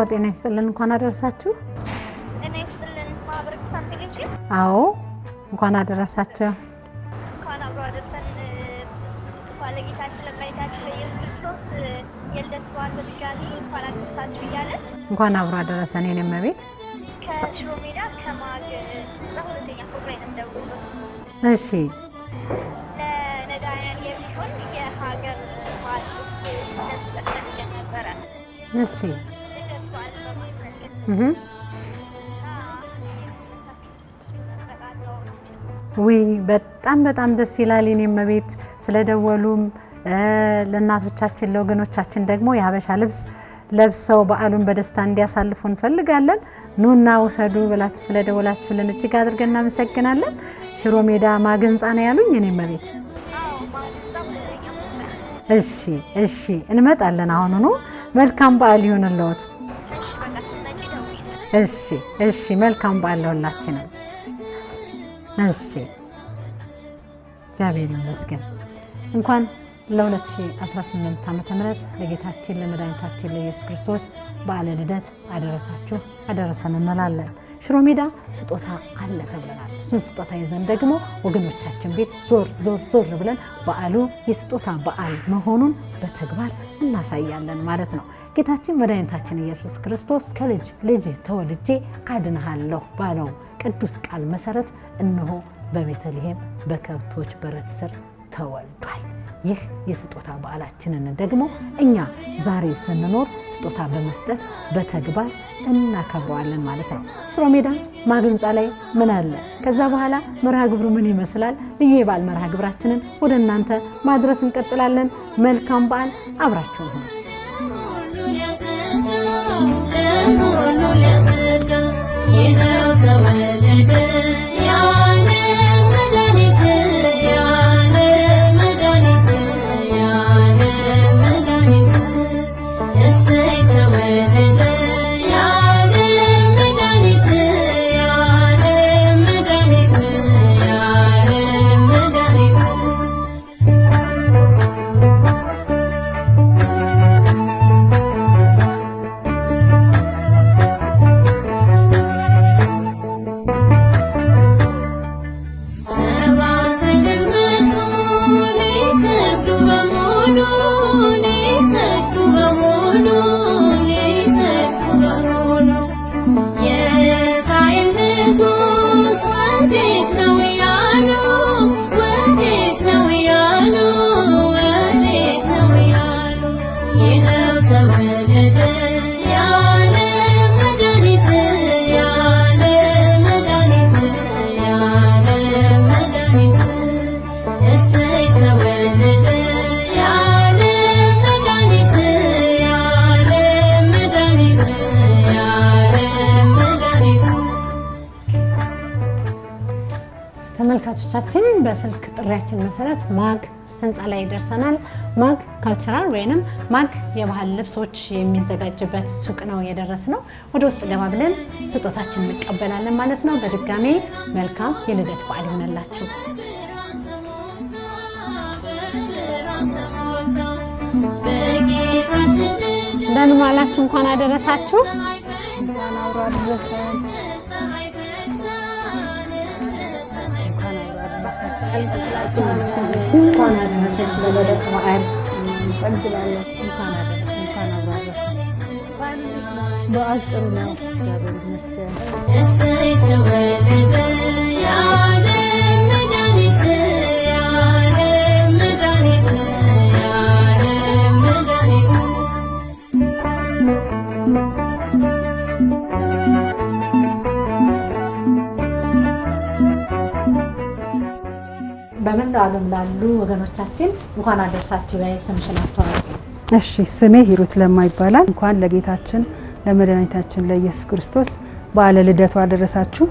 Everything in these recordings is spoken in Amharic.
ጤና ይስጥልን እንኳን አደረሳችሁ ጤና ይስጥልን ማብረክታን ቴሌቪዥን አዎ እንኳን አደረሳችሁ እንኳን አብሮ አደረሰን ባለጌታችን ለማይታችን ለኢየሱስ ክርስቶስ የልደት በዓል በድጋሚ እንኳን አደረሳችሁ እያለን እንኳን አብሮ አደረሰን የኔም ቤት ከሽሮ ሜዳ ከማግ ለሁለተኛ ፎቅ ላይ እንደውሉ እሺ ለነዳያን የሚሆን የሀገር በዓል ለተጠቀመ ነበረ እሺ ወይ በጣም ደስ ይላል የኔም ቤት ስለደወሉም ለናቶቻችን ለወገኖቻችን ደግሞ የሀበሻ ልብስ ለብሰው በዓሉን በደስታ እንዲያሳልፉ እንፈልጋለን ኑና ወሰዱ ብላችሁ ስለደወላችሁልን እጅግ አድርገን እናመሰግናለን ሽሮ ሜዳ ማገንጻ ነው ያሉኝ የኔም ቤት እሺ እንመጣለን አሁንኑ መልካም በዓል ይሁንልዎት እሺ መልካም በዓል ለሁላችንም እሺ እግዚአብሔር ይመስገን እንኳን ለ2018 ዓመተ ምህረት ለጌታችን ለመድኃኒታችን ለኢየሱስ ክርስቶስ በዓለ ልደት አደረሳችሁ አደረሰን እንላለን ሽሮ ሜዳ ስጦታ አለ ተብለናል እሱን ስጦታ ይዘን ደግሞ ወገኖቻችን ቤት ዞር ብለን በዓሉ የስጦታ በዓል መሆኑን በተግባር እናሳያለን ማለት ነው ጌታችን መድኃኒታችን ኢየሱስ ክርስቶስ ከልጅ ልጅ ተወልጄ አድንሃለሁ ባለው ቅዱስ ቃል መሰረት እነሆ በቤተልሔም በከብቶች በረት ስር ተወልዷል ይህ የስጦታ በዓላችንን ደግሞ እኛ ዛሬ ስንኖር ስጦታ በመስጠት በተግባር እናከብረዋለን ማለት ነው ሽሮ ሜዳ ማገንጻ ላይ ምን አለ ከዛ በኋላ መርሃ ግብሩ ምን ይመስላል ልዩ የበዓል መርሃ ግብራችንን ወደ እናንተ ማድረስ እንቀጥላለን መልካም በዓል አብራችሁ ሁኑ ተመልካቾቻችን በስልክ ጥሪያችን መሰረት ማግ ህንጻ ላይ ደርሰናል ማግ ካልቸራል ወይንም ማግ የባህል ልብሶች የሚዘጋጅበት ሱቅ ነው የደረስነው ወደ ውስጥ ገባ ብለን ስጦታችን እንቀበላለን ማለት ነው በድጋሚ መልካም የልደት በዓል ይሁንላችሁ እንደምን ዋላችሁ እንኳን አደረሳችሁ እንኳን አብሮ አደረሰን እንኳን አደረሰሽ ለልደት በዓል እንሰግዳለን እንኳን አደረሰሽ እንኳን አብሮ አደረሰን በዓል ጥሩ ነው እግዚአብሔር ይመስገን በመላው ዓለም ላሉ ወገኖቻችን እንኳን አደረሳችሁ ላይ ስምሽን አስተዋውቂ እሺ ስሜ ሂሩት ለማ ይባላል እንኳን ለጌታችን ለመድኃኒታችን ለኢየሱስ ክርስቶስ በዓለ ልደቱ አደረሳችሁ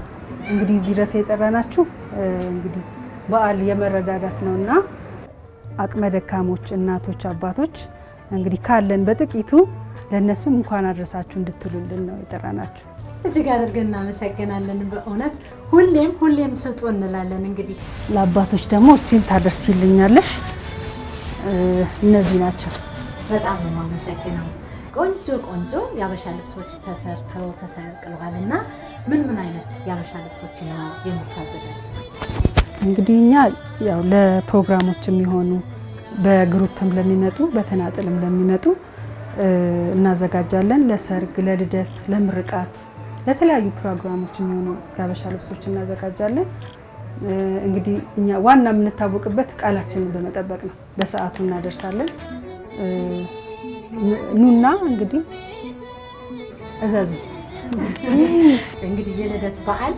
እንግዲህ እዚህ ድረስ የጠራናችሁ እንግዲህ በዓል የመረዳዳት ነውና አቅመ ደካሞች እናቶች አባቶች እንግዲህ ካለን በጥቂቱ ለነሱም እንኳን አደረሳችሁ እንድትሉልን ነው የጠራናችሁ እጅግ አድርገን እናመሰግናለን በእውነት ሁሌም ስጡ እንላለን እንግዲህ ለአባቶች ደግሞ እቺን ታደርሽልኛለሽ እነዚህ ናቸው በጣም ነው ማመሰግነው ቆንጆ ቆንጆ ያበሻ ልብሶች ተሰርተው ተሰቅለዋልና ምን አይነት ያበሻ ልብሶች ነው የምታዘጋጁት? እንግዲህ እኛ ያው ለፕሮግራሞች የሚሆኑ በግሩፕም ለሚመጡ በተናጠልም ለሚመጡ እናዘጋጃለን። ለሰርግ፣ ለልደት፣ ለምርቃት፣ ለተለያዩ ፕሮግራሞች የሚሆኑ ያበሻ ልብሶች እናዘጋጃለን። እንግዲህ እኛ ዋና የምንታወቅበት ቃላችንን በመጠበቅ ነው። በሰዓቱ እናደርሳለን። ኑና እንግዲህ እዘዙ። እንግዲህ የልደት በዓል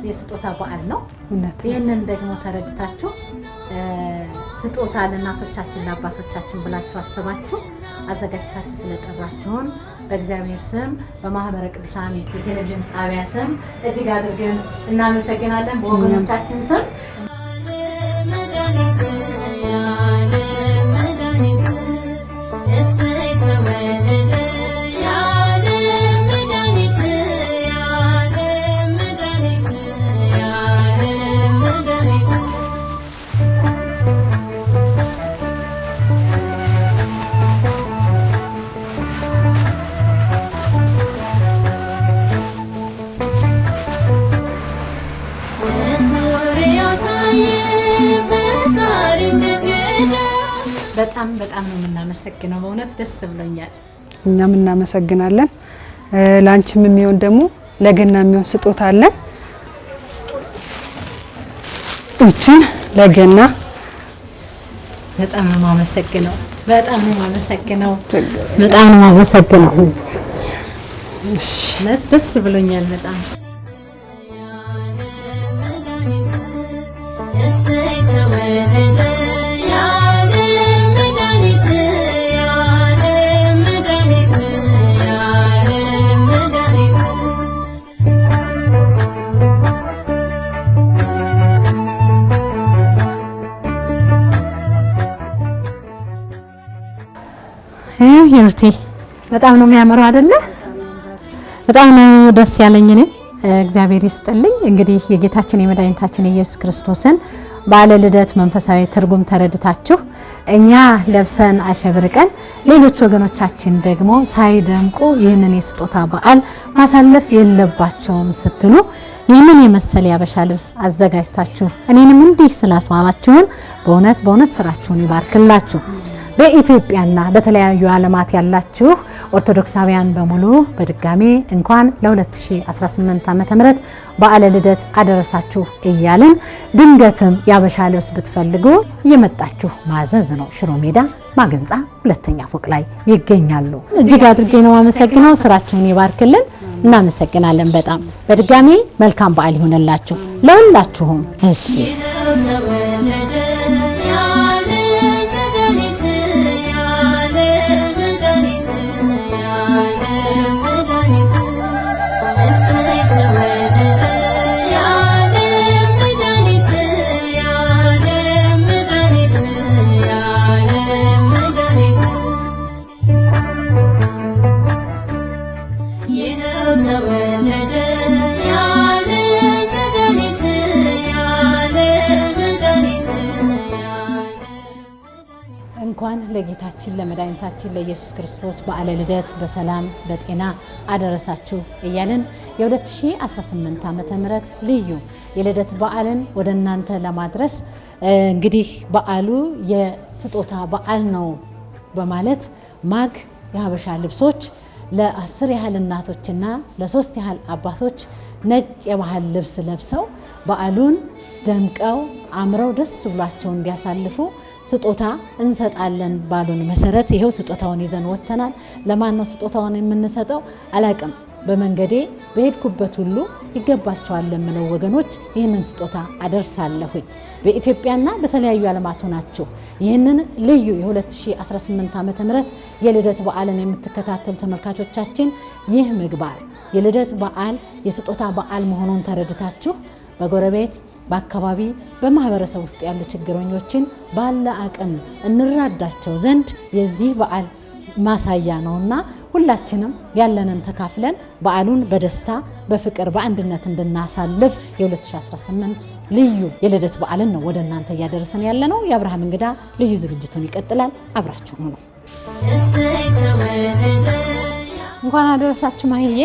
የስጦታ በዓል ነው። እውነት ይህንን ደግሞ ተረድታችሁ ስጦታ ለእናቶቻችን ለአባቶቻችን ብላችሁ አስባችሁ አዘጋጅታችሁ ስለጠራችሁን በእግዚአብሔር ስም በማህበረ ቅዱሳን የቴሌቪዥን ጣቢያ ስም እጅግ አድርገን እናመሰግናለን። በወገኖቻችን ስም በጣም ነው የምናመሰግነው። በእውነት ደስ ብሎኛል። እኛም እናመሰግናለን። ላንቺም የሚሆን ደግሞ ለገና የሚሆን ስጦታ አለን። እቺን ለገና በጣም ነው የማመሰግነው። በጣም ነው የማመሰግነው። በጣም ነው የማመሰግነው። እሺ ደስ ብሎኛል በጣም ሂሩቴ በጣም ነው የሚያምረው አይደለ? በጣም ነው ደስ ያለኝ። እኔ እግዚአብሔር ይስጥልኝ። እንግዲህ የጌታችን የመድኃኒታችን የኢየሱስ ክርስቶስን በዓለ ልደት መንፈሳዊ ትርጉም ተረድታችሁ እኛ ለብሰን አሸብርቀን ሌሎች ወገኖቻችን ደግሞ ሳይደምቁ ይህንን የስጦታ በዓል ማሳለፍ የለባቸውም ስትሉ ይህንን የመሰለ ያበሻ ልብስ አዘጋጅታችሁ እኔንም እንዲህ ስላስማማችሁን በእውነት ስራችሁን ይባርክላችሁ። በኢትዮጵያና በተለያዩ ዓለማት ያላችሁ ኦርቶዶክሳውያን በሙሉ በድጋሚ እንኳን ለ2018 ዓመተ ምህረት በዓለ ልደት አደረሳችሁ እያልን ድንገትም ያበሻ ልብስ ብትፈልጉ እየመጣችሁ ማዘዝ ነው። ሽሮ ሜዳ ማገንጻ ሁለተኛ ፎቅ ላይ ይገኛሉ። እጅግ አድርጌ ነው አመሰግናለሁ። ስራችሁን ይባርክልን። እናመሰግናለን በጣም በድጋሚ መልካም በዓል ይሁንላችሁ ለሁላችሁም። እሺ እንኳን ለጌታችን ለመድኃኒታችን ለኢየሱስ ክርስቶስ በዓለ ልደት በሰላም በጤና አደረሳችሁ እያልን የ2018 ዓመተ ምህረት ልዩ የልደት በዓልን ወደ እናንተ ለማድረስ እንግዲህ በዓሉ የስጦታ በዓል ነው በማለት ማግ የሀበሻ ልብሶች ለ10 ያህል እናቶችና ለ3 ያህል አባቶች ነጭ የባህል ልብስ ለብሰው በዓሉን ደምቀው አምረው ደስ ብሏቸው እንዲያሳልፉ ስጦታ እንሰጣለን ባሉን መሰረት ይሄው ስጦታውን ይዘን ወጥተናል። ለማን ነው ስጦታውን የምንሰጠው አላቅም። በመንገዴ በሄድኩበት ሁሉ ይገባቸዋል ለምለው ወገኖች ይህንን ስጦታ አደርሳለሁኝ። በኢትዮጵያና በተለያዩ ዓለማት ሆናችሁ ይህንን ልዩ የ2018 ዓመተ ምህረት የልደት በዓልን የምትከታተሉ ተመልካቾቻችን ይህ ምግባር የልደት በዓል የስጦታ በዓል መሆኑን ተረድታችሁ በጎረቤት በአካባቢ በማህበረሰብ ውስጥ ያሉ ችግረኞችን ባለ አቅም እንራዳቸው ዘንድ የዚህ በዓል ማሳያ ነውና ሁላችንም ያለንን ተካፍለን በዓሉን በደስታ በፍቅር በአንድነት እንድናሳልፍ የ2018 ልዩ የልደት በዓልን ነው ወደ እናንተ እያደረሰን ያለነው። የአብርሃም እንግዳ ልዩ ዝግጅቱን ይቀጥላል። አብራችሁ ነው። እንኳን አደረሳችሁ ማህዬ።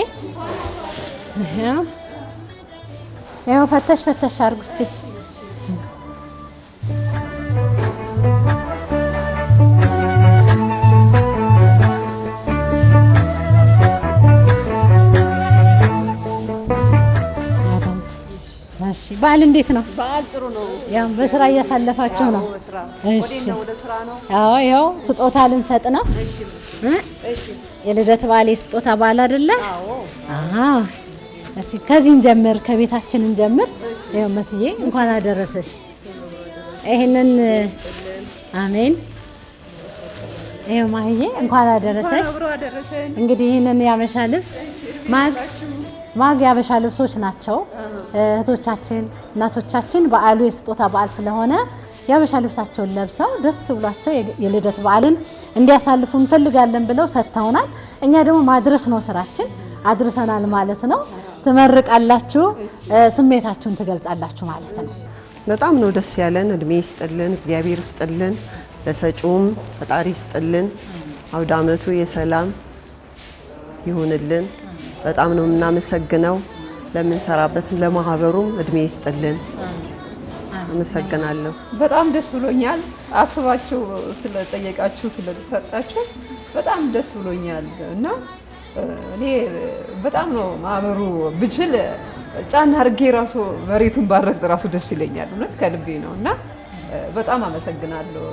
ያው ፈተሽ አድርጉ እስቲ። እሺ በዓል እንዴት ነው? በዓል ጥሩ ነው። ያው በስራ እያሳለፋችሁ ነው? እሺ ወደ ስራ ነው። አዎ ይኸው ስጦታ ልንሰጥ ነው። እሺ የልደት በዓል የስጦታ በዓል አይደለ? አዎ እሺ ከዚህ እንጀምር፣ ከቤታችን እንጀምር። ይኸው መስዬ እንኳን አደረሰሽ። ይሄንን አሜን። ይኸው ማህዬ እንኳን አደረሰሽ። እንግዲህ ይሄንን ያበሻ ልብስ ማግ ያበሻ ልብሶች ናቸው። እህቶቻችን እናቶቻችን በዓሉ የስጦታ በዓል ስለሆነ ያበሻ ልብሳቸውን ለብሰው ደስ ብሏቸው የልደት በዓልን እንዲያሳልፉ እንፈልጋለን ብለው ሰጥተውናል። እኛ ደግሞ ማድረስ ነው ስራችን፣ አድርሰናል ማለት ነው። ትመርቃላችሁ፣ ስሜታችሁን ትገልጻላችሁ ማለት ነው። በጣም ነው ደስ ያለን። እድሜ ይስጥልን፣ እግዚአብሔር ይስጥልን፣ ለሰጪውም ፈጣሪ ይስጥልን። አውደ ዓመቱ የሰላም ይሁንልን። በጣም ነው የምናመሰግነው። ለምንሰራበት ለማህበሩም እድሜ ይስጥልን። አመሰግናለሁ። በጣም ደስ ብሎኛል። አስባችሁ ስለጠየቃችሁ ስለተሰጣችሁ በጣም ደስ ብሎኛል እና እኔ በጣም ነው ማህበሩ ብችል ጫና አድርጌ ራሱ መሬቱን ባረግጥ ራሱ ደስ ይለኛል። እውነት ከልቤ ነው እና በጣም አመሰግናለሁ።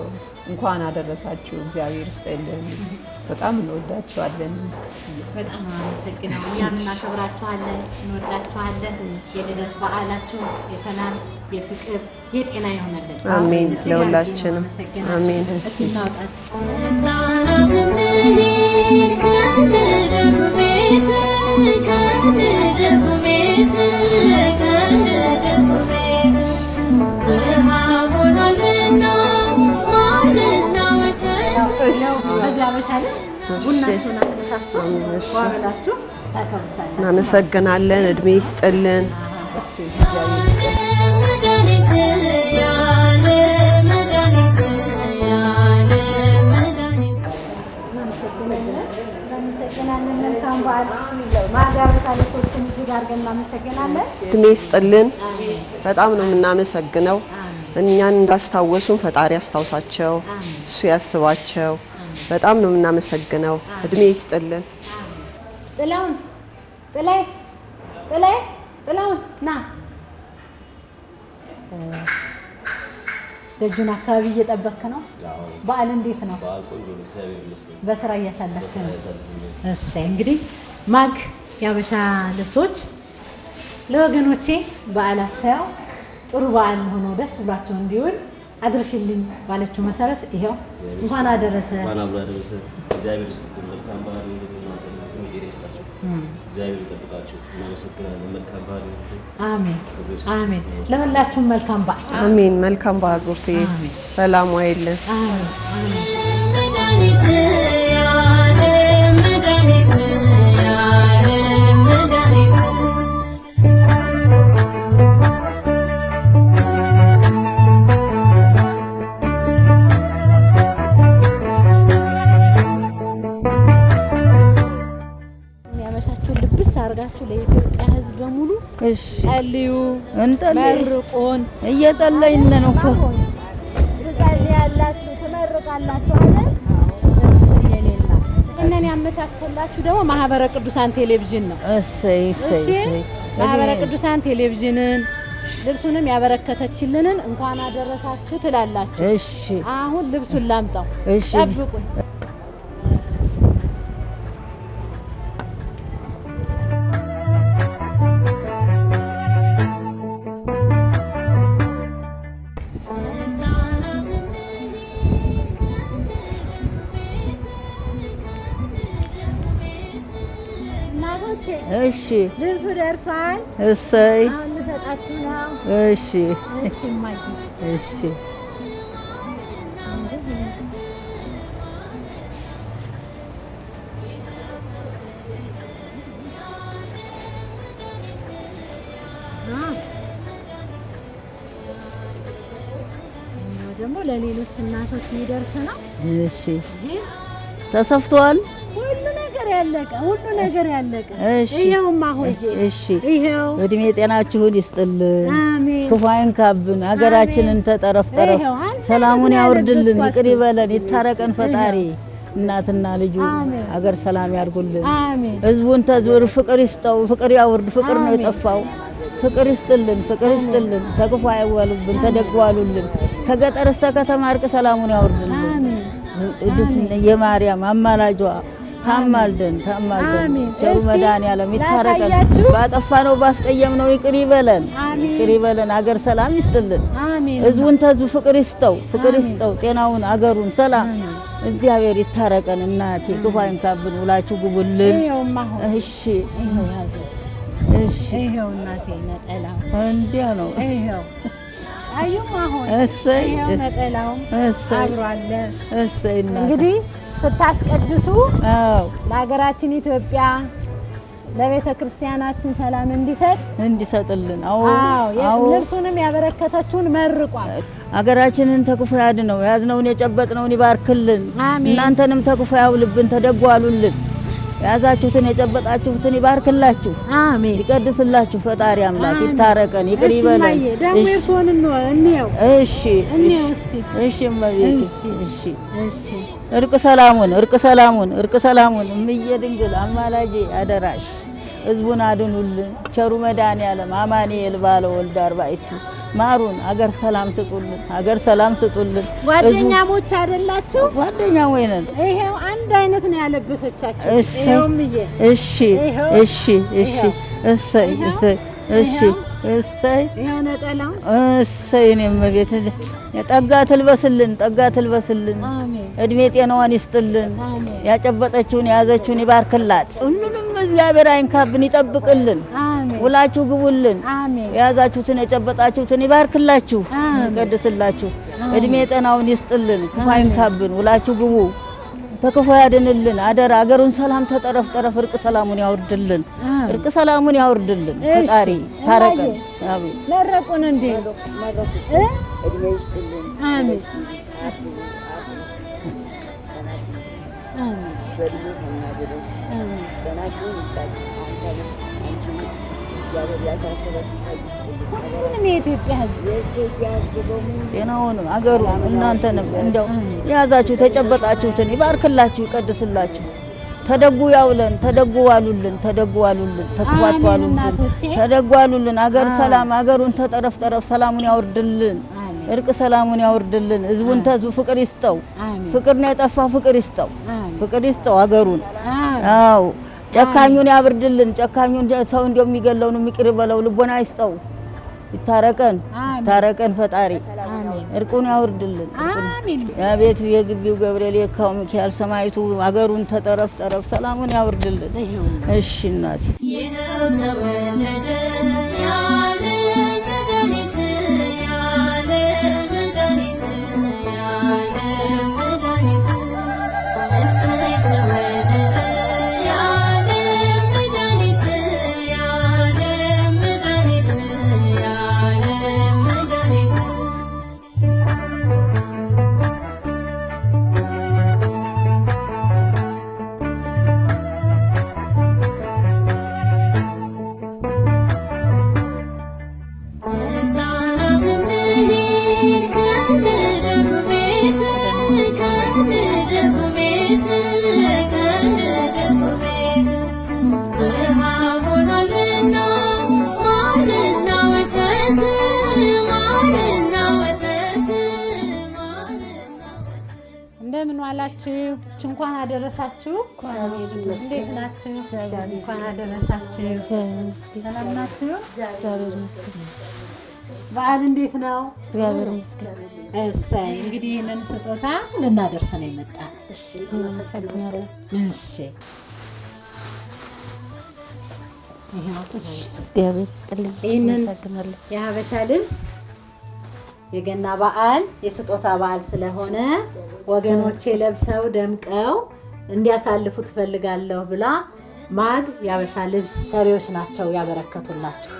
እንኳን አደረሳችሁ። እግዚአብሔር ይስጥልን። በጣም እንወዳችኋለን። በጣም አመሰግናለሁ። እኛም እናከብራችኋለን፣ እንወዳችኋለን። የልደት በዓላችሁ የሰላም የፍቅር የጤና ይሆነልን። አሜን። ለሁላችንም አሜን። እስቲ እናውጣት። በዚህ አበሻ ልብስ ቡናችሁን አፍልታችሁ ዋላችሁ ታከብራላችሁ። እናመሰግናለን። እድሜ ይስጥልን። እድሜ ይስጥልን። በጣም ነው የምናመሰግነው። እኛን እንዳስታወሱን ፈጣሪ ያስታውሳቸው፣ እሱ ያስባቸው። በጣም ነው የምናመሰግነው። እድሜ ይስጥልን። ጥላውን ና ደጁን አካባቢ እየጠበክ ነው። በዓል እንዴት ነው? በስራ እያሳለፍክ ነው? እሰይ። እንግዲህ ማግ ያበሻ ልብሶች ለወገኖቼ በዓላቸው ጥሩ በዓል ሆኖ ደስ ብሏቸው እንዲውል አድርሽልኝ ባለችው መሰረት ይሄው እንኳን አደረሰ። እግዚአብሔር ይስጥልን። መልካም በዓል ይስጣችሁ። እግዚአብሔር ይጠብቃችሁ። እናመሰግናለን። መልካም በዓል። አሜን አሜን። ለሁላችሁም መልካም በዓል። አሜን። መልካም በዓል ቡርቴ። ሰላም ዋይልን። አሜን አሜን። አርጋችሁ ለኢትዮጵያ ሕዝብ በሙሉ ጸልዩ፣ መርቁን። እየጸለይን ነው እኮ ትጸልያላችሁ፣ ትመርቃላችሁ አይደል? የሌላ እነን ያመቻቸላችሁ ደግሞ ማህበረ ቅዱሳን ቴሌቪዥን ነው። እሰይ እሰይ እሰይ። ማህበረ ቅዱሳን ቴሌቪዥንን ልብሱንም ያበረከተችልንን እንኳን አደረሳችሁ ትላላችሁ። እሺ አሁን ልብሱን ላምጣው። እሺ ጠብቁኝ። እሺ ልብሱ ደርሷል። እሰይ አሁን ልሰጣችሁ ነው። እሺ እሺ ማይ እሺ ደግሞ ለሌሎች እናቶች የሚደርስ ነው። እሺ ተሰፍቷል። ሁሉ ነገር ነገር ያለቀ ሁሉ ነገር ያለቀ እሺ ይሄውማ ሆዬ እሺ ይሄው እድሜ ጤናችሁን ይስጥልን አሜን ክፉ አይንካብን ሀገራችንን ተጠረፍ ጠረፍ ይሄው አንድ ሰላሙን ነገር ያወርድልን ያለበስኳችሁ። ይቅር ይበለን ይታረቀን ፈጣሪ እናትና ልጁ አሜን። ሀገር ሰላም ያርጉልን አሜን ህዝቡን ተዝውር ፍቅር ይስጠው ፍቅር ያውርድ ፍቅር ነው የጠፋው ፍቅር ይስጥልን ፍቅር ይስጥልን ተክፉ አይዋሉብን ተደግዋሉልን ተገጠር እስከ ከተማ እርቅ ሰላሙን ያወርድልን አሜን ቅዱስ የማርያም አማላጇ ታማልደን አሜን። ቸሩ እስቲ መድኃኒዓለም ይታረቀን ላሳያችሁ። ባጠፋነው ባስቀየምነው ይቅር ይበለን አሜን። ይቅር ይበለን ሀገር ሰላም ይስጥልን አሜን ህዝቡን ተዙ ፍቅር ይስጠው ጤናውን አገሩን ሰላም እግዚአብሔር ይታረቀን እናቴ ክፉ አይንካብን ውላችሁ ግቡልን ይሄውማ ሆዬ እሺ ይሄው ያዙ እሺ ይሄው እናቴ ነጠላው እንዲያ ነው ይሄው አዩማ ሆይ እሰይ ይሄው ነጠላው እሰይ አብሮ አለ እሰይ እናቴ እንግዲህ ስታስቀድሱ አዎ ለሀገራችን ኢትዮጵያ ለቤተ ክርስቲያናችን ሰላም እንዲሰጥልን አዎ አዎ ልብሱንም ያበረከተችውን መርቋል አገራችንን ተክፉ ያድነው ያዝነውን የጨበጥነውን ይባርክልን አሜን። እናንተንም ተክፉ ያውልብን ተደጓሉልን ያዛችሁትን የጨበጣችሁትን ይባርክላችሁ አሜን ይቀድስላችሁ ፈጣሪ አምላክ ይታረቀን ይቅር እስቲ ይበለን ማየ ደግሞ እርሶን እንየው እሺ እንየው እስቲ እሺ እመቤቴ እሺ እሺ እሺ እርቅ ሰላሙን እምዬ ድንግል አማላጄ አደራሽ ህዝቡን አድኑልን ቸሩ መድኃኒዓለም አማኑኤል ባለ ወልድ አርባዕቱ ማሩን አገር ሰላም ስጡልን ጓደኛሞች አይደላችሁ ጓደኛሞች ነን ይሄው አንድ አይነት ነው ያለበሰቻችሁ እሺ እሺ እሺ እሺ እሰይ እሰይ እሺ እሰይ ይሄው ነጠላው እሰይ እኔም ቤት ጠጋ ትልበስልን አሜን እድሜ ጤናዋን ይስጥልን አሜን ያጨበጠችውን የያዘችውን ይባርክላት ሁሉንም እግዚአብሔር አይንካብን ይጠብቅልን አሜን ውላችሁ ግቡልን አሜን የያዛችሁትን የጨበጣችሁትን ይባርክላችሁ ይቀድስላችሁ እድሜ ጤናውን ይስጥልን ክፉ አይንካብን ውላችሁ ግቡ ተክፉ ያድንልን አደራ አገሩን ሰላም ተጠረፍ ጠረፍ እርቅ ሰላሙን ያወርድልን ፈጣሪ ታረቀን አሜን መረቁን እንዴ እድሜ ይስጥልን አሜን ሁሉንም የኢትዮጵያ ሕዝብ ጤናውን አገሩ እናንተንም እንደው ያዛችሁ ተጨበጣችሁትን ይባርክላችሁ ይቀድስላችሁ ተደጉ ያውለን ተደጉ ዋሉልን ተክዋቷሉልን ተደጉ ዋሉልን አገር ሰላም አገሩን ተጠረፍ ጠረፍ ሰላሙን ያወርድልን እርቅ ሰላሙን ያወርድልን ህዝቡን ተዝቡ ፍቅር ይስጠው ፍቅር ነው የጠፋ ፍቅር ይስጠው አገሩን አዎ ጨካኙን ያብርድልን ጨካኙን ሰው እንደሚገለውን የሚቅር በለው ልቦና ይስጠው ይታረቀን ፈጣሪ እርቁን ያወርድልን አሜን ያቤቱ የግቢው ገብርኤል የካው ሚካኤል ሰማይቱ አገሩን ተጠረፍ ጠረፍ ሰላሙን ያወርድልን እሺ እናቴ እንደምን ዋላችሁ እንኳን አደረሳችሁ እንዴት ናችሁ እንኳን አደረሳችሁ ሰላም ናችሁ በዓል እንዴት ነው እግዚአብሔር ይመስገን እሰይ እንግዲህ ይሄንን ስጦታ ልናደርስ ነው የመጣን እናመሰግናለን እሺ እግዚአብሔር ይስጥልኝ እናመሰግናለን የሀበሻ ልብስ የገና በዓል የስጦታ በዓል ስለሆነ ወገኖቼ ለብሰው ደምቀው እንዲያሳልፉ ትፈልጋለሁ ብላ ማግ የሀበሻ ልብስ ሰሪዎች ናቸው ያበረከቱላችሁ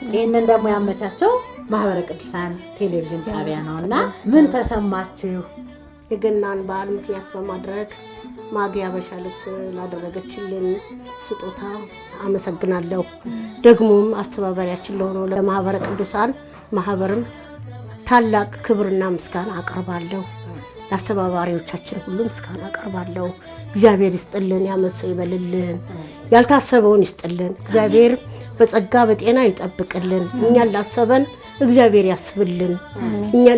ይሄንን ደግሞ ያመቻቸው ማህበረ ቅዱሳን ቴሌቪዥን ጣቢያ ነውና ምን ተሰማችሁ የገናን በዓል ምክንያት በማድረግ ማጊያ በሻልስ ላደረገችልን ስጦታ አመሰግናለሁ። ደግሞም አስተባባሪያችን ለሆነው ለማህበረ ቅዱሳን ማህበርም ታላቅ ክብርና ምስጋና አቀርባለሁ። ለአስተባባሪዎቻችን ሁሉ ምስጋና አቀርባለሁ። እግዚአብሔር ይስጥልን፣ ያመሰው ይበልልን፣ ያልታሰበውን ይስጥልን። እግዚአብሔር በጸጋ በጤና ይጠብቅልን። እኛን ላሰበን እግዚአብሔር ያስብልን።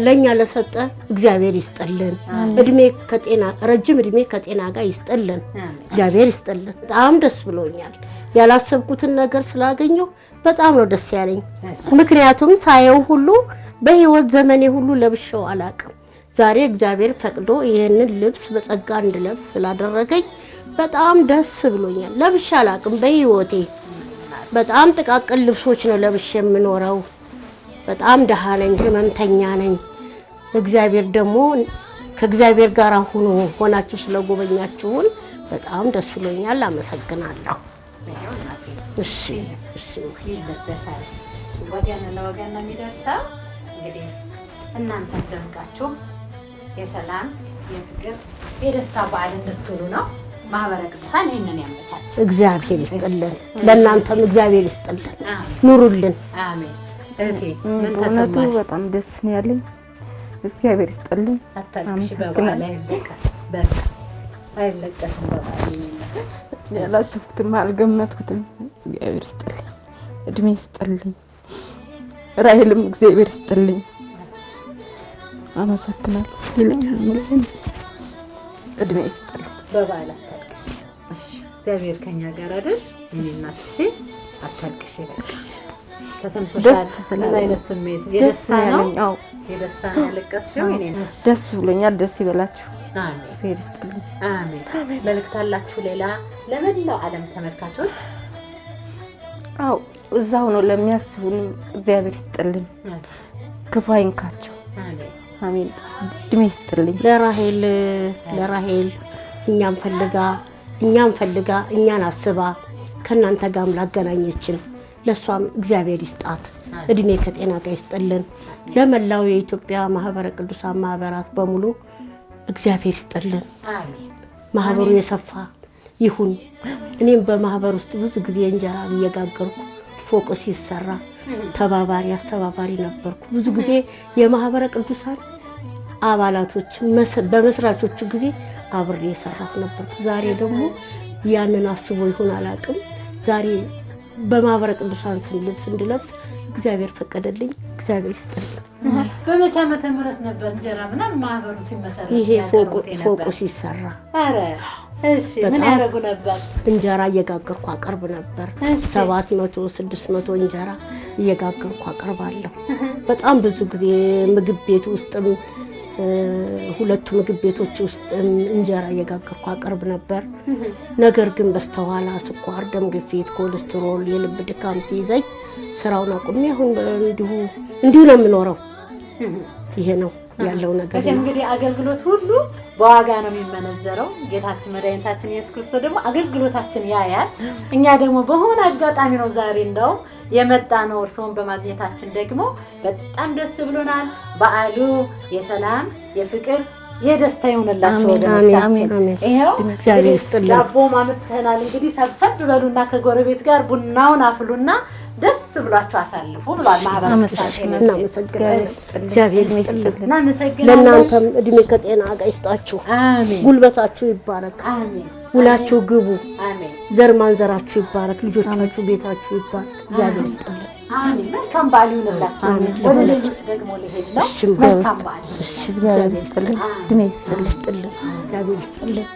ለኛ ለሰጠ እግዚአብሔር ይስጥልን። እድሜ ከጤና ረጅም እድሜ ከጤና ጋር ይስጥልን። እግዚአብሔር ይስጥልን። በጣም ደስ ብሎኛል። ያላሰብኩትን ነገር ስላገኘው በጣም ነው ደስ ያለኝ። ምክንያቱም ሳየው ሁሉ በህይወት ዘመኔ ሁሉ ለብሼው አላቅም። ዛሬ እግዚአብሔር ፈቅዶ ይሄንን ልብስ በጸጋ እንድለብስ ስላደረገኝ በጣም ደስ ብሎኛል። ለብሼ አላቅም በህይወቴ። በጣም ጥቃቅን ልብሶች ነው ለብሼ የምኖረው። በጣም ደሃ ነኝ፣ ህመምተኛ ነኝ። እግዚአብሔር ደግሞ ከእግዚአብሔር ጋር ሆናችሁ ስለጎበኛችሁን በጣም ደስ ብሎኛል። አመሰግናለሁ። እሺ ይለበሳል። ወገን ለወገን ነው የሚደርሰው። እንግዲህ እናንተ ደምቃችሁ የሰላም የፍቅር የደስታ በዓል እንድትውሉ ነው ማህበረ ቅዱሳን ይሄንን ያመቻች። እግዚአብሔር ይስጥልን፣ ለእናንተም እግዚአብሔር ይስጥልን፣ ኑሩልን። አሜን። እቴ ምን በእውነቱ ተሰማሽ? በጣም ደስ ነው ያለኝ። እግዚአብሔር ይስጥልኝ። አታልቅሽ። በበዓል አይለቀስ በቃ አይለቀስም። በበዓል ያላሰብኩትም አልገመትኩትም። እግዚአብሔር ይስጥልኝ፣ እድሜ ይስጥልኝ። ራሔልም እግዚአብሔር ይስጥልኝ። አመሰግናለሁ። እድሜ ይስጥልኝ። በበዓል አታልቅሽ። እሺ፣ እግዚአብሔር ከኛ ጋር አይደል? የኔ እናት እሺ፣ አታልቅሽ። ተሰምቶሻል? ደስ ስላለኝ። ምን አይነት ስሜት? የደስታ ነው? አዎ የደስታ ነው ያለቀስሽው? የኔ እናት ደስ ብሎኛል። ደስ ይበላችሁ። አሜን። እግዚአብሔር ይስጥልኝ። አሜን። መልእክት አላችሁ ሌላ ለመላው ዓለም ተመልካቾች? አዎ እዛው ነው ለሚያስቡንም እግዚአብሔር ይስጥልኝ። ክፉ አይንካቸው። አሜን። አሜን። እድሜ ይስጥልኝ። ለራሔል እኛን ፈልጋ እኛን አስባ ከእናንተ ጋር ላገናኘችን ለሷም እግዚአብሔር ይስጣት። እድሜ ከጤና ጋር ይስጥልን። ለመላው የኢትዮጵያ ማህበረ ቅዱሳን ማህበራት በሙሉ እግዚአብሔር ይስጥልን። አሜን። ማህበሩ የሰፋ ይሁን። እኔም በማህበር ውስጥ ብዙ ጊዜ እንጀራ እየጋገርኩ ፎቅ ሲሰራ አስተባባሪ ነበርኩ። ብዙ ጊዜ የማህበረ ቅዱሳን አባላቶች በመስራቾቹ ጊዜ አብሬ የሰራሁ ነበርኩ። ዛሬ ደግሞ ያንን አስቦ ይሁን አላቅም ዛሬ በማህበረ ቅዱሳን ስም ልብስ እንድለብስ እግዚአብሔር ፈቀደልኝ። እግዚአብሔር ይስጥልኝ። በመቼ ዓመተ ምህረት ነበር እንጀራ ምናምን ማህበሩ ሲመሰረት? ይሄ ፎቁ ሲሰራ። አረ እሺ፣ ምን ያደርጉ ነበር? እንጀራ እየጋገርኩ አቀርብ ነበር። 700 600 እንጀራ እየጋገርኩ አቀርባለሁ። በጣም ብዙ ጊዜ ምግብ ቤት ውስጥም ሁለቱ ምግብ ቤቶች ውስጥ እንጀራ እየጋገርኩ አቀርብ ነበር። ነገር ግን በስተኋላ ስኳር፣ ደም ግፊት፣ ኮሌስትሮል፣ የልብ ድካም ሲይዘኝ ስራውን አቁሜ አሁን እንዲሁ ነው የምኖረው። ይሄ ነው ያለው ነገር። እንግዲህ አገልግሎት ሁሉ በዋጋ ነው የሚመነዘረው። ጌታችን መድኃኒታችን ኢየሱስ ክርስቶስ ደግሞ አገልግሎታችን ያያል። እኛ ደግሞ በሆነ አጋጣሚ ነው ዛሬ እንደው የመጣ ነው እርሶን በማግኘታችን ደግሞ በጣም ደስ ብሎናል። በዓሉ የሰላም የፍቅር የደስታ ይሁንላችሁ ወገኖቻችን። ይሄው እግዚአብሔር ይስጥልን። ዳቦ ማምተናል። እንግዲህ ሰብሰብ በሉና ከጎረቤት ጋር ቡናውን አፍሉና ደስ ብሏችሁ አሳልፉ ብሏል ማህበረ ቅዱሳን። እናመሰግናለን። እግዚአብሔር ይስጥልን። እናመሰግናለን። ለእናንተም እድሜ ከጤና ጋር ይስጣችሁ። አሜን። ጉልበታችሁ ይባረክ። አሜን። ውላችሁ ግቡ። አሜን። ዘር ማንዘራችሁ ይባረክ። ልጆቻችሁ ቤታችሁ ይባረክ። እግዚአብሔር ይስጥልን። አሜን። መልካም በዓል ይሁንላችሁ። ወደ ሌሎች ደግሞ ልሄድ ነው። መልካም በዓል። እግዚአብሔር ይስጥልን። እድሜ ይስጥልን። እግዚአብሔር ይስጥልን።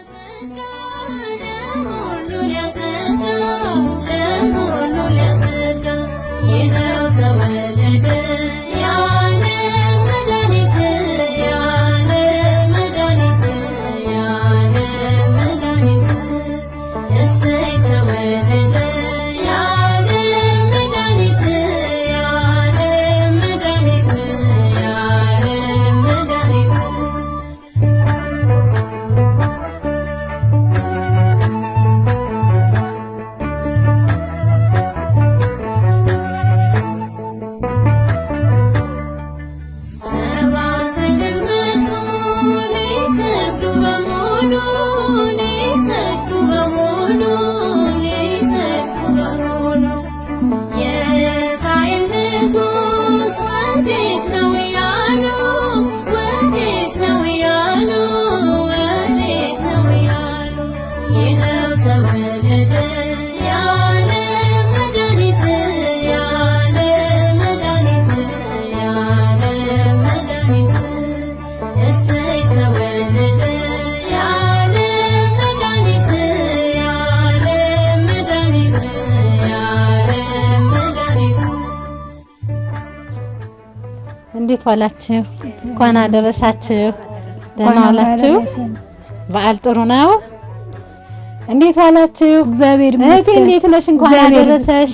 እንዴት ዋላችሁ? እንኳን አደረሳችሁ። ደህና ዋላችሁ? በዓል ጥሩ ነው? እንዴት ዋላችሁ? እግዚአብሔር ይመስገን። እንዴት ነሽ? እንኳን አደረሰሽ።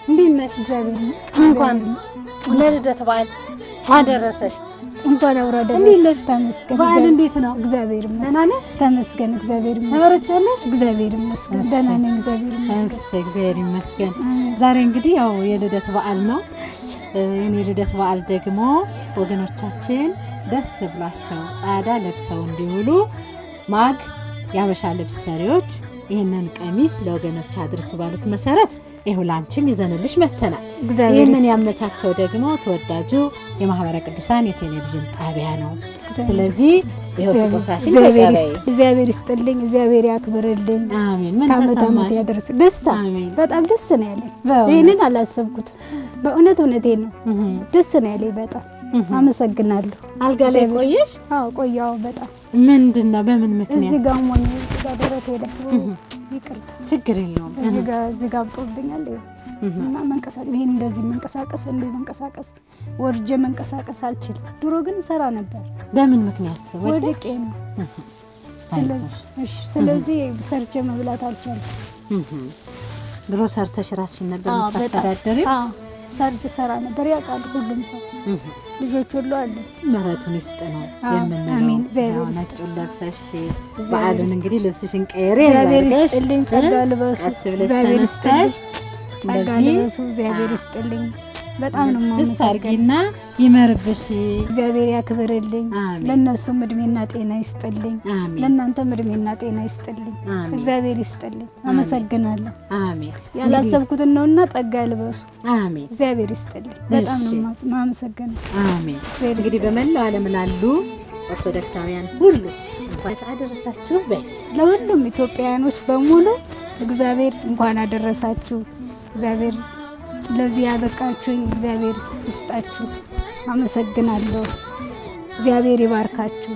እንዴት ነሽ? እግዚአብሔር እንኳን ለልደት በዓል አደረሰሽ። እንኳን አብራ እንዴት ነሽ? ተመስገን። በዓል እንዴት ነው? እግዚአብሔር ይመስገን። ደህና ነሽ? ተመስገን። እግዚአብሔር ይመስገን። ተመረቻለሽ? እግዚአብሔር ይመስገን። ደህና ነኝ። እግዚአብሔር ይመስገን። እግዚአብሔር ይመስገን። ዛሬ እንግዲህ ያው የልደት በዓል ነው። የኔ ልደት በዓል ደግሞ ወገኖቻችን ደስ ብሏቸው ጻዳ ለብሰው እንዲውሉ ማግ ያበሻ ልብስ ሰሪዎች ይህንን ቀሚስ ለወገኖች አድርሱ ባሉት መሰረት ይኸው ላንቺም ይዘንልሽ መተናል። ይህንን ያመቻቸው ደግሞ ተወዳጁ የማህበረ ቅዱሳን የቴሌቪዥን ጣቢያ ነው። ስለዚህ ይኸው ስጦታሽን እግዚአብሔር ይስጥልኝ፣ እግዚአብሔር ያክብርልኝ። አሜን። ምን ተሰማሽ? ያደርስ ደስታ በጣም ደስ ነው ያለኝ። ይሄንን አላሰብኩትም። በእውነት እውነቴን ነው። ደስ ነው ያለኝ በጣም አመሰግናለሁ። አልጋ ላይ ቆየሽ? አዎ ቆየሁ በጣም። ምንድነው? በምን ምክንያት? እዚህ ጋር ሞኝ ደረቴ ላይ ይቅርታ፣ ችግር የለውም። እዚህ ጋር አብጦብኛል እና መንቀሳቀስ ይሄን እንደዚህ መንቀሳቀስ ወርጄ መንቀሳቀስ አልችልም። ድሮ ግን ሰራ ነበር። በምን ምክንያት? ወድቄ ነው። ስለዚህ ሰርቼ መብላት አልቻልኩም። ድሮ ሰርተሽ ራስሽን ነበር የምታስተዳድሪው? አዎ ሰርቼ ሰራ ነበር። ያውቃል ሁሉም ሰው፣ ልጆች ሁሉ አሉ። ምሕረቱን ይስጥ ነው የምንለው። ነጩን ለብሰሽ በዓሉን እንግዲህ ልብስሽን ቀይሬ እግዚአብሔር ይስጥልኝ። ጸጋ ልበሱ። እግዚአብሔር ይስጥልኝ። ጸጋ ልበሱ። እግዚአብሔር ይስጥልኝ። በጣም ነው ደስ አድርጊና ይመርብሽ። እግዚአብሔር ያክብርልኝ። ለነሱም እድሜና ጤና ይስጥልኝ። ለእናንተም እድሜና ጤና ይስጥልኝ። እግዚአብሔር ይስጥልኝ። አመሰግናለሁ። አሜን። ያላሰብኩትን ነውና ጸጋ ልበሱ። አሜን። እግዚአብሔር ይስጥልኝ። በጣም ነው ማመሰግነው። አሜን። እንግዲህ በመላው ዓለም ላሉ ኦርቶዶክሳውያን ሁሉ እንኳን አደረሳችሁ። በስት ለሁሉም ኢትዮጵያውያኖች በሙሉ እግዚአብሔር እንኳን አደረሳችሁ። እግዚአብሔር ለዚህ ያበቃችሁኝ እግዚአብሔር ይስጣችሁ። አመሰግናለሁ። እግዚአብሔር ይባርካችሁ።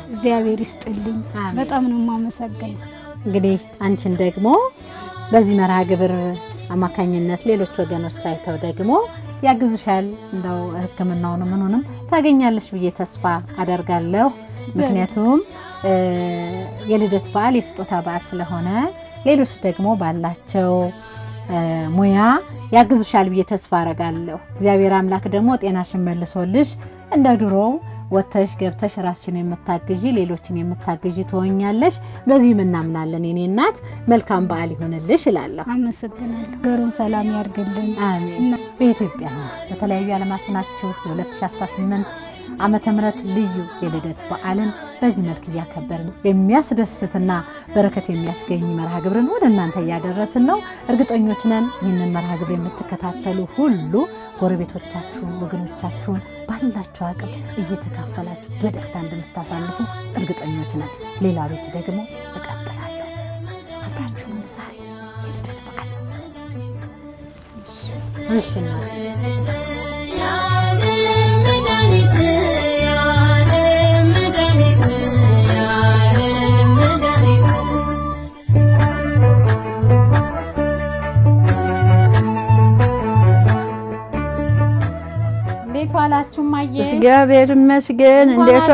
እግዚአብሔር ይስጥልኝ። በጣም ነው የማመሰግነው። እንግዲህ አንቺን ደግሞ በዚህ መርሃ ግብር አማካኝነት ሌሎች ወገኖች አይተው ደግሞ ያግዙሻል። እንደው ሕክምናውን ምኑንም ታገኛለሽ ብዬ ተስፋ አደርጋለሁ። ምክንያቱም የልደት በዓል የስጦታ በዓል ስለሆነ ሌሎች ደግሞ ባላቸው ሙያ ያግዙሻል ብዬ ተስፋ አረጋለሁ። እግዚአብሔር አምላክ ደግሞ ጤናሽን መልሶልሽ እንደ ድሮው ወተሽ ገብተሽ ራስሽን የምታግዢ ሌሎችን የምታግዢ ትሆኛለሽ። በዚህ እናምናለን። የኔ እናት መልካም በዓል ይሆንልሽ እላለሁ። አመሰግናለሁ። ገሩን ሰላም ያርግልን። አሜን። በኢትዮጵያ በተለያዩ ዓለማት ናችሁ የ2018 ዓመተ ምህረት ልዩ የልደት በዓልን በዚህ መልክ እያከበርን የሚያስደስትና በረከት የሚያስገኝ መርሃ ግብርን ወደ እናንተ እያደረስን ነው። እርግጠኞች ነን ይህንን መርሃ ግብር የምትከታተሉ ሁሉ ጎረቤቶቻችሁን፣ ወገኖቻችሁን ባላችሁ አቅም እየተካፈላችሁ በደስታ እንደምታሳልፉ እርግጠኞች ነን። ሌላ ቤት ደግሞ እቀጥላለሁ። አብራችሁን ዛሬ የልደት በዓል እሺ እናቴ እንዴት ዋላችሁ? ማየ እግዚአብሔር ይመስገን። እንዴት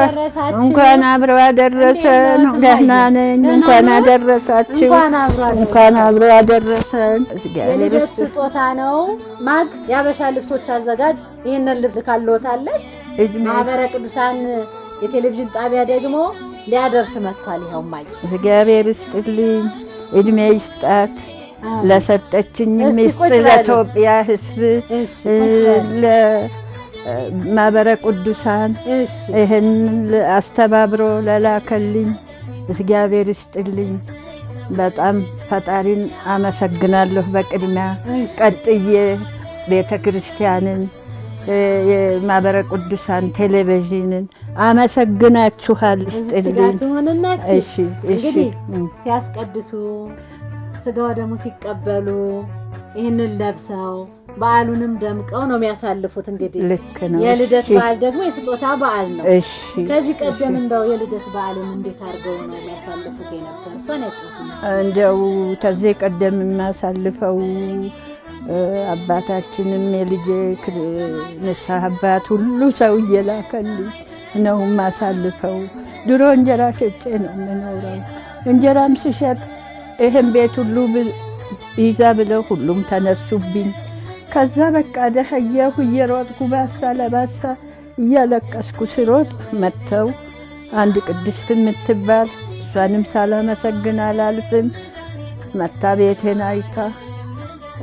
እንኳን አብረው አደረሰን። ደህና ነኝ። እንኳን አደረሳችሁ። እንኳን አብረው አደረሰን። የልደት ስጦታ ነው። ማግ ያበሻ ልብሶች አዘጋጅ ይሄንን ልብስ ካልሎታለች። ማህበረ ቅዱሳን የቴሌቪዥን ጣቢያ ደግሞ ሊያደርስ መጥቷል። ይሄው ማየ እግዚአብሔር ይስጥልኝ፣ እድሜ ይስጣት ለሰጠችኝ ምስጥ ለኢትዮጵያ ሕዝብ ማህበረ ቅዱሳን ይህን አስተባብሮ ለላከልኝ እግዚአብሔር ይስጥልኝ። በጣም ፈጣሪን አመሰግናለሁ። በቅድሚያ ቀጥዬ ቤተ ክርስቲያንን የማህበረ ቅዱሳን ቴሌቪዥንን አመሰግናችኋል። ይስጥልኝ። እሺ እንግዲህ ሲያስቀድሱ ስጋው ደግሞ ሲቀበሉ ይህንን ለብሰው በዓሉንም ደምቀው ነው የሚያሳልፉት። እንግዲህ ልክ ነው። የልደት በዓል ደግሞ የስጦታ በዓል ነው። እሺ ከዚህ ቀደም እንደው የልደት በዓልን እንዴት አድርገው ነው የሚያሳልፉት የነበር? እሷን ያጫውቱኝ። እንደው ከዚህ ቀደም የሚያሳልፈው አባታችንም የልጄ ንስሐ አባት ሁሉ ሰው እየላከልኝ ነው ማሳልፈው። ድሮ እንጀራ ሸጬ ነው የምኖረው። እንጀራም ስሸጥ ይህን ቤት ሁሉ ይዛ ብለው ሁሉም ተነሱብኝ። ከዛ በቃ ደኸየሁ። እየሮጥኩ ባሳ ለባሳ እያለቀስኩ ስሮጥ መጥተው አንድ ቅድስት የምትባል እሷንም ሳላመሰግን አላልፍም። መታ ቤቴን አይታ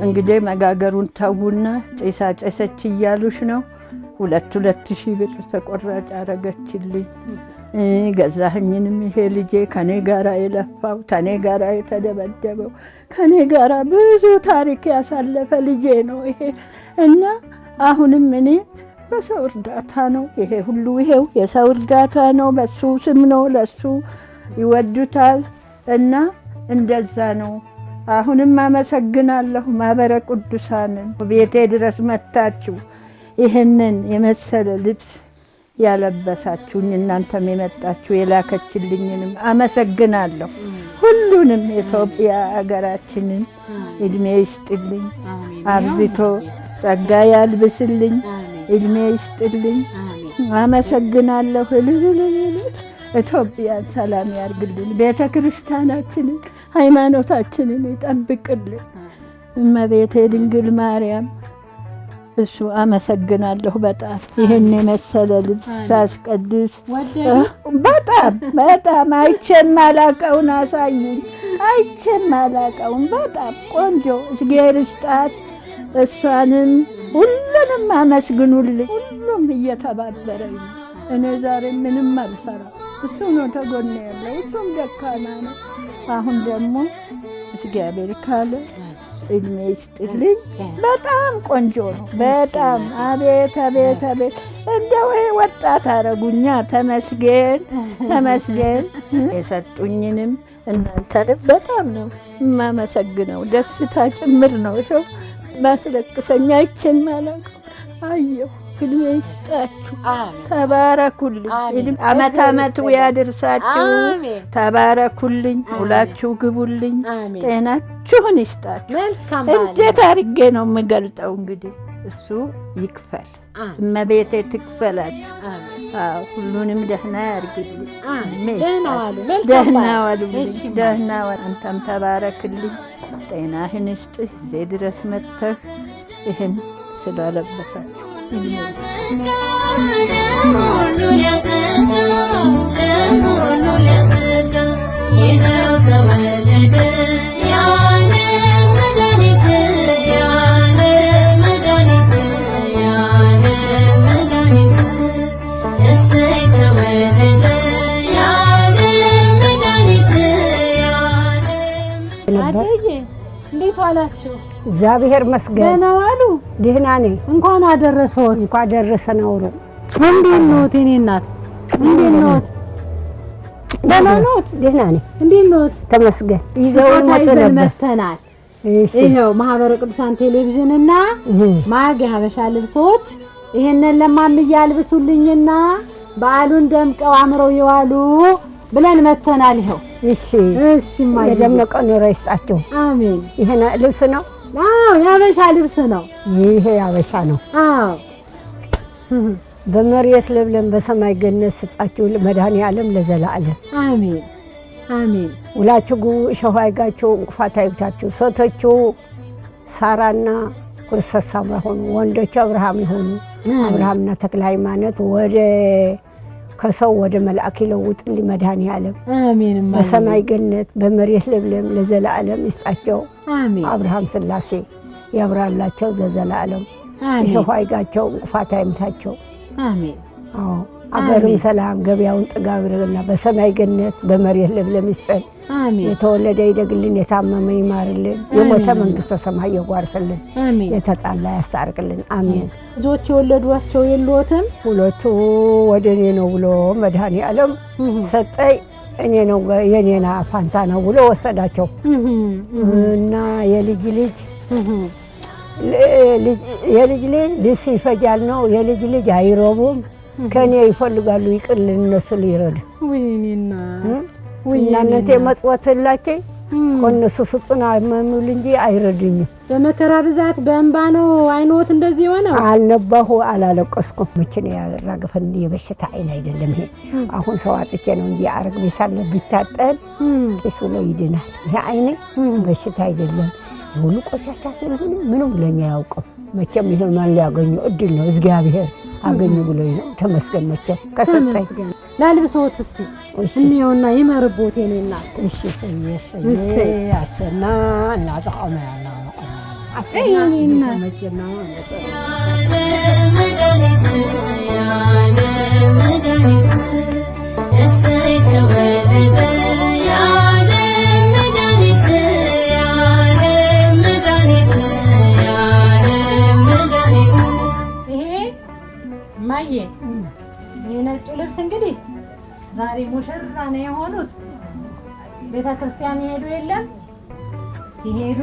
እንግዲህ መጋገሩን ተውና ጭሳ ጨሰች እያሉሽ ነው 2,000 ብር ተቆራጭ አረገችልኝ። ገዛኸኝንም ይሄ ልጄ ከኔ ጋራ የለፋው ከኔ ጋራ የተደበደበው ከኔ ጋራ ብዙ ታሪክ ያሳለፈ ልጄ ነው ይሄ እና አሁንም እኔ በሰው እርዳታ ነው ይሄ ሁሉ ይሄው የሰው እርዳታ ነው። በሱ ስም ነው ለሱ ይወዱታል እና እንደዛ ነው። አሁንም አመሰግናለሁ ማህበረ ቅዱሳንን ቤቴ ድረስ መታችሁ ይህንን የመሰለ ልብስ ያለበሳችሁኝ እናንተም የመጣችሁ የላከችልኝንም አመሰግናለሁ። ሁሉንም የኢትዮጵያ ሀገራችንን እድሜ ይስጥልኝ፣ አብዝቶ ጸጋ ያልብስልኝ፣ እድሜ ይስጥልኝ። አመሰግናለሁ። ኢትዮጵያን ሰላም ያርግልን፣ ቤተ ክርስቲያናችንን ሃይማኖታችንን ይጠብቅልን። እመቤቴ ድንግል ማርያም እሱ አመሰግናለሁ በጣም ይሄን የመሰለ ልብስ ሳስቀድስ በጣም አይቼም አላቀውን አሳዩኝ። አይቼም አላቀውን በጣም ቆንጆ እግዚአብሔር ይስጣት። እሷንም ሁሉንም አመስግኑልኝ። ሁሉም እየተባበረኝ ነው። እኔ ዛሬ ምንም አልሰራም። እሱ ነው ተጎኔ ያለው። እሱም ደካማ ነው። አሁን ደግሞ እግዚአብሔር ካለ እድሜ ይስጥልኝ። በጣም ቆንጆ ነው። በጣም አቤት አቤት አቤት እንደው ይሄ ወጣት አረጉኛ። ተመስገን ተመስገን። የሰጡኝንም እናንተንም በጣም ነው የማመሰግነው። ደስታ ጭምር ነው። ሰው ማስለቅሰኛ አይቼም አላውቅም። አየሁ። እድሜ ይስጣችሁ። ተባረኩልኝ። አመት አመቱ ያድርሳችሁ። ተባረኩልኝ። ሁላችሁ ግቡልኝ። ጤናችሁን ይስጣችሁ። እንዴት አድርጌ ነው የምገልጠው? እንግዲህ እሱ ይክፈል፣ እመቤቴ ትክፈላችሁ። ሁሉንም ደህና ያርግልኝ። ደህና ዋሉልኝ። ደህና ዋሉ። አንተም ተባረክልኝ። ጤናህን ይስጥህ። እዚህ ድረስ መጥተህ ይህን ስላለበሳችሁ እንዴት ዋላችሁ? እግዚአብሔር መስገን። ደህና ዋሉ? ደህና ነኝ። እንኳን አደረሰዎት። እንኳን አደረሰን። አውሩ። እንዴት ነዎት? የኔ እናት እንዴት ነዎት? ደህና ነዎት? ደህና ነኝ። እንዴት ነዎት? ተመስገን። ይዘውን መተናል። ይሄው ማህበረ ቅዱሳን ቴሌቪዥንና ማግ የሀበሻ ልብሶች ይሄንን ለማምዬ ያልብሱልኝና በዓሉን ደምቀው አምረው ይዋሉ ብለን መተናል። ይሄው እሺ ማይ የደመቀ ኑሮ ይስጣችሁ። አሜን። ይሄ ልብስ ነው? አዎ የሀበሻ ልብስ ነው። ይሄ የሀበሻ ነው። አዎ በመሬት ለብለም በሰማይ ገነት ስጣችሁ መድኃኔዓለም ለዘላለም አሜን አሜን። ውላችሁ ግቡ። እሾህ አይጋችሁ፣ እንቅፋት አይብታችሁ። ሴቶቹ ሳራና ክርስቶስ ሳምራ ሆኑ፣ ወንዶቹ አብርሃም ይሆኑ። አብርሃምና ተክለ ሃይማኖት ወደ ከሰው ወደ መልአክ ይለውጥልኝ መድኃኔዓለም አሜን። በሰማይ ገነት በመሬት ለብለም ለዘላለም ይስጣቸው። አሜን። አብርሃም ስላሴ ያብራላቸው ዘዘላለም። እሾህ አይጋቸው፣ እንቅፋት አይምታቸው። አሜን። አዎ አገሩን ሰላም ገበያውን ጥጋብ ይረግልና በሰማይ ገነት በመሬት ለብለም ይስጠን። አሜን። የተወለደ ይደግልን፣ የታመመ ይማርልን፣ የሞተ መንግስተ ሰማይ ይጓርስልን፣ የተጣላ ያስታርቅልን። አሜን። ልጆች የወለዷቸው የሉትም? ሁለቱ ወደ እኔ ነው ብሎ መድኃኔዓለም ሰጠኝ። እኔ ነው የኔና ፋንታ ነው ብሎ ወሰዳቸው እና የልጅ ልጅ ልብስ ይፈጃል ነው። የልጅ ልጅ አይሮቡም። ከኔ ይፈልጋሉ ይቅርልን እነሱ ሊረዱ ወይኔና እናንተ መጽወትላችሁ ከነሱ ስጡና ማሙል እንጂ አይረዱኝም። በመከራ ብዛት በእንባ ነው አይኖት እንደዚህ ሆነው አልነባሁ አላለቀስኩም። መቼም ያራገፈን የበሽታ አይን አይደለም ይሄ። አሁን ሰው አጥቼ ነው እንጂ አረግ ቢሳለ ቢታጠን ጢሱ ላይ ይድናል። ይሄ አይኔ በሽታ አይደለም። ሁሉ ቆሻሻ ስለሆነ ምንም ለኛ ያውቀው መቼም ይሄ ማን ሊያገኙ እድል ነው እግዚአብሔር አገኙ ብሎኝ ነው። ተመስገን መቼም ከሰጠኝ ላልብሶት እስቲ እንየውና ይመርቦት የኔ እናት። እሺ ሰየሰየ አሰና እናጣውና አሰና የኔና መቼም ነው ማየ የነጩ ልብስ እንግዲህ ዛሬ ሙሽራ ነው የሆኑት። ቤተክርስቲያን ይሄዱ የለም ሲሄዱ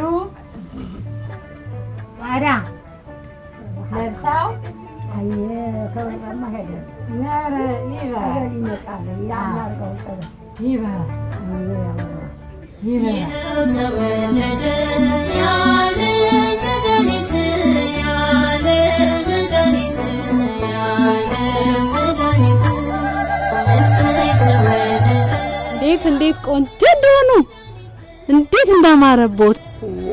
ጻዳ ለብሰው አየ ከወጣማ ሄደ ነረ ይበራል ይመጣል ያማርገው ጠረ ይበራል እንዴት ቆንጆ እንደሆኑ እንዴት እንዳማረቦት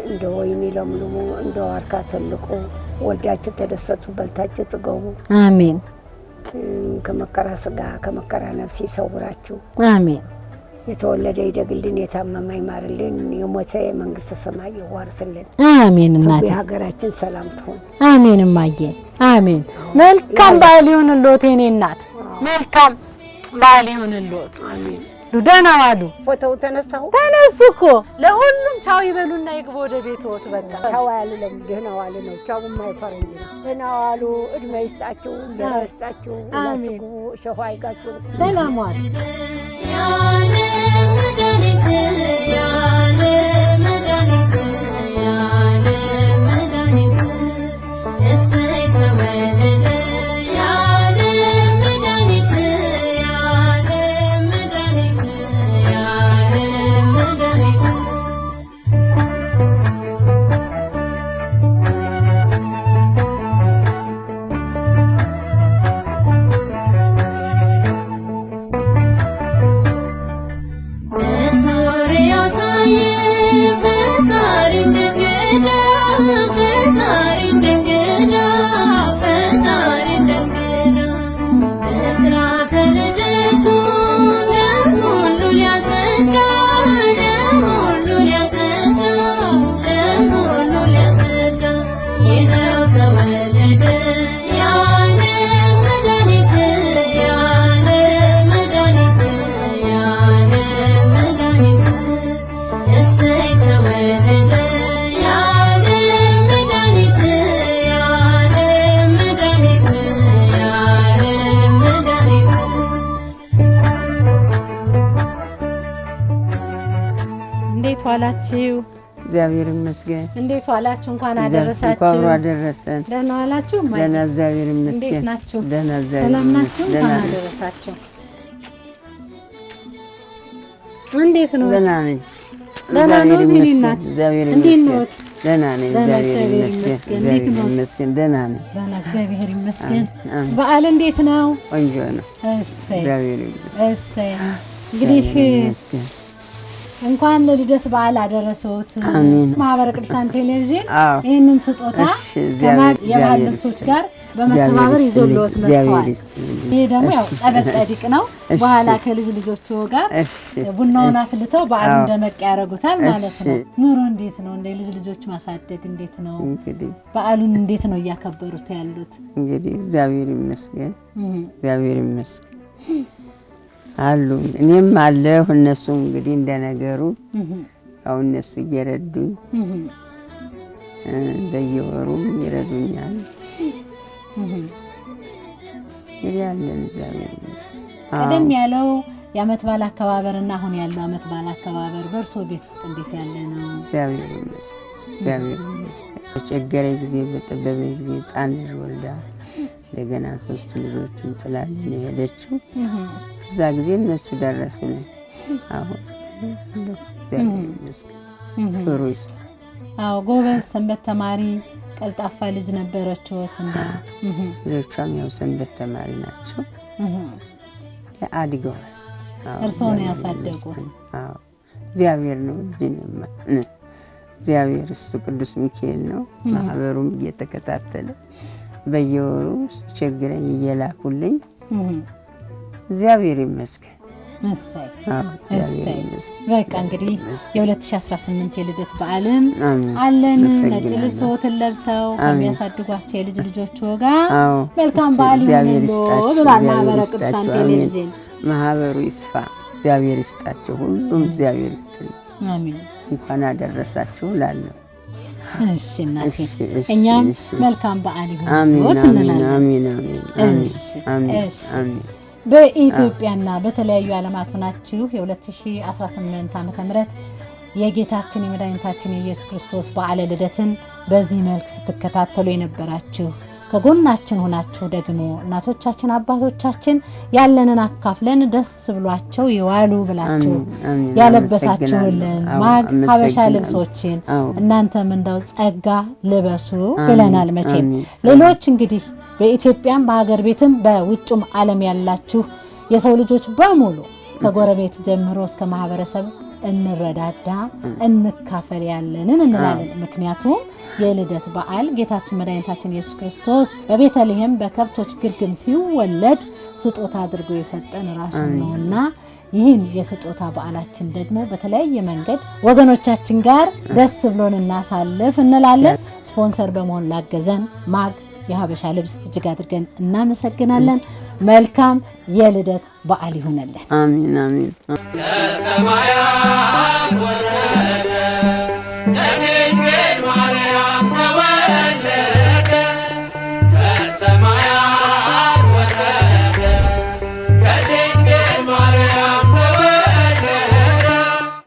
እንደ ወይኔ ለምልሙ እንደ ዋርካ ተልቆ ወልዳችሁ ተደሰቱ በልታችሁ ጥገቡ። አሜን። ከመከራ ስጋ ከመከራ ነፍስ ይሰውራችሁ። አሜን። የተወለደ ይደግልን፣ የታመመ ይማርልን፣ የሞተ መንግስተ ሰማይ ይዋርስልን። አሜን። እናቴ በሀገራችን ሰላም ትሆን። አሜን። ማየ አሜን። መልካም በዓል ይሁንልዎት የኔ እናት። መልካም በዓል ይሁንልዎት። አሜን። ደህና ዋሉ። ፎቶው ተነሳው ተነሱ እኮ ለሁሉም ቻው ይበሉና ይግቡ ወደ ቤትዎት። በቃ ቻው ያሉለም ደህና ዋሉ ነው። ቻው የማይፈረንጅ ነው። ደህና ዋሉ። እድሜ ይስጣችሁ፣ እንጀራ ይስጣችሁ። አሜን። ሸዋ ይጋችሁ። ሰላም ዋሉ። እንዴት ዋላችሁ? እግዚአብሔር ይመስገን። እንዴት ዋላችሁ? እንኳን አደረሳችሁ። እንኳን አደረሰን። ደህና ዋላችሁ? ደህና እግዚአብሔር ይመስገን። እንዴት ናችሁ? ደህና እግዚአብሔር ሰላም ናችሁ? እንኳን አደረሳችሁ። እንዴት ነው? ደህና ነኝ። ደህና ነው። እግዚአብሔር እንዴት ይመስገን። ነው? ደህና ነኝ። እግዚአብሔር ይመስገን። እግዚአብሔር ይመስገን። ደህና ነኝ። ደህና እግዚአብሔር ይመስገን። በዓል እንዴት ነው? ቆንጆ ነው። እሰይ እግዚአብሔር ይመስገን። እሰይ። እንግዲህ እንኳን ለልደት በዓል አደረሰዎት። ማህበረ ቅዱሳን ቴሌቪዥን ይህንን ስጦታ የባህል ልብሶች ጋር በመተባበር ይዞልዎት መጥተዋል። ይሄ ደግሞ ያው ጸበል ጸዲቅ ነው። በኋላ ከልጅ ልጆቹ ጋር ቡናውን አፍልተው በዓሉን ደመቅ ያደርጉታል ማለት ነው። ኑሮ እንዴት ነው? እንደ ልጅ ልጆች ማሳደግ እንዴት ነው? በዓሉን እንዴት ነው እያከበሩት ያሉት? እንግዲህ እግዚአብሔር ይመስገን። እግዚአብሔር ይመስገን አሉ። እኔም አለሁ። እነሱ እንግዲህ እንደነገሩ ያው እነሱ እየረዱኝ በየወሩም ይረዱኛል። እንግዲህ አለን እግዚአብሔር ይመስገን። ቀደም ያለው የዓመት በዓል አከባበርና አሁን ያለው ዓመት በዓል አከባበር በእርሶ ቤት ውስጥ እንዴት ያለ ነው? እግዚአብሔር ይመስገን። እግዚአብሔር ይመስገን። በቸገረ ጊዜ በጠበበ ጊዜ ሕፃን ልጅ ወልዳ እንደገና 3 ልጆችን ጥላልን የሄደችው እዛ ጊዜ እነሱ ደረሱልኝ። አሁን እግዚአብሔር ይመስገን ክብሩ ይስፋ። አዎ ጎበዝ ሰንበት ተማሪ ቀልጣፋ ልጅ ነበረችዎት እንደ ልጆቿም ያው ሰንበት ተማሪ ናቸው። አድገዋል። እርስዎ ነው ያሳደጉት? አዎ እግዚአብሔር ነው ልጅንማ እግዚአብሔር እሱ ቅዱስ ሚካኤል ነው። ማህበሩም እየተከታተለ በየወሩ ቸግረኝ እየላኩልኝ እግዚአብሔር ይመስገን። እሰይ እሰይ። በቃ እንግዲህ የ2018 የልደት በዓልም አለን። ነጭ ልብሶትን ለብሰው ከሚያሳድጓቸው የልጅ ልጆች ጋር መልካም በዓል ይሁንልዎ ብሏል ማህበረ ቅዱሳን ቴሌቪዥን። ማህበሩ ይስፋ፣ እግዚአብሔር ይስጣቸው፣ ሁሉም እግዚአብሔር ይስጥልኝ። አሜን። እንኳን አደረሳችሁ እላለሁ። እሺ እናቴ፣ እኛም መልካም በዓል ይሁንልዎት እንላለን። አሜን አሜን አሜን አሜን። በኢትዮጵያና በተለያዩ ዓለማት ሆናችሁ የ2018 ዓመተ ምህረት የጌታችን የመድኃኒታችን የኢየሱስ ክርስቶስ በዓለ ልደትን በዚህ መልክ ስትከታተሉ የነበራችሁ ከጎናችን ሆናችሁ ደግሞ እናቶቻችን አባቶቻችን ያለንን አካፍለን ደስ ብሏቸው ይዋሉ ብላችሁ ያለበሳችሁልን ማግ ሀበሻ ልብሶችን እናንተም እንዳው ጸጋ ልበሱ ብለናል። መቼም ሌሎች እንግዲህ በኢትዮጵያም በሀገር ቤትም በውጭም ዓለም ያላችሁ የሰው ልጆች በሙሉ ከጎረቤት ጀምሮ እስከ ማህበረሰብ እንረዳዳ እንካፈል ያለንን እንላለን። ምክንያቱም የልደት በዓል ጌታችን መድኃኒታችን ኢየሱስ ክርስቶስ በቤተልሔም በከብቶች ግርግም ሲወለድ ስጦታ አድርጎ የሰጠን ራሱ ነውና ይህን የስጦታ በዓላችን ደግሞ በተለያየ መንገድ ወገኖቻችን ጋር ደስ ብሎን እናሳልፍ እንላለን። ስፖንሰር በመሆን ላገዘን ማግ የሀበሻ ልብስ እጅግ አድርገን እናመሰግናለን። መልካም የልደት በዓል ይሁንልን። አሜን አሜን። ከሰማያት ወረደ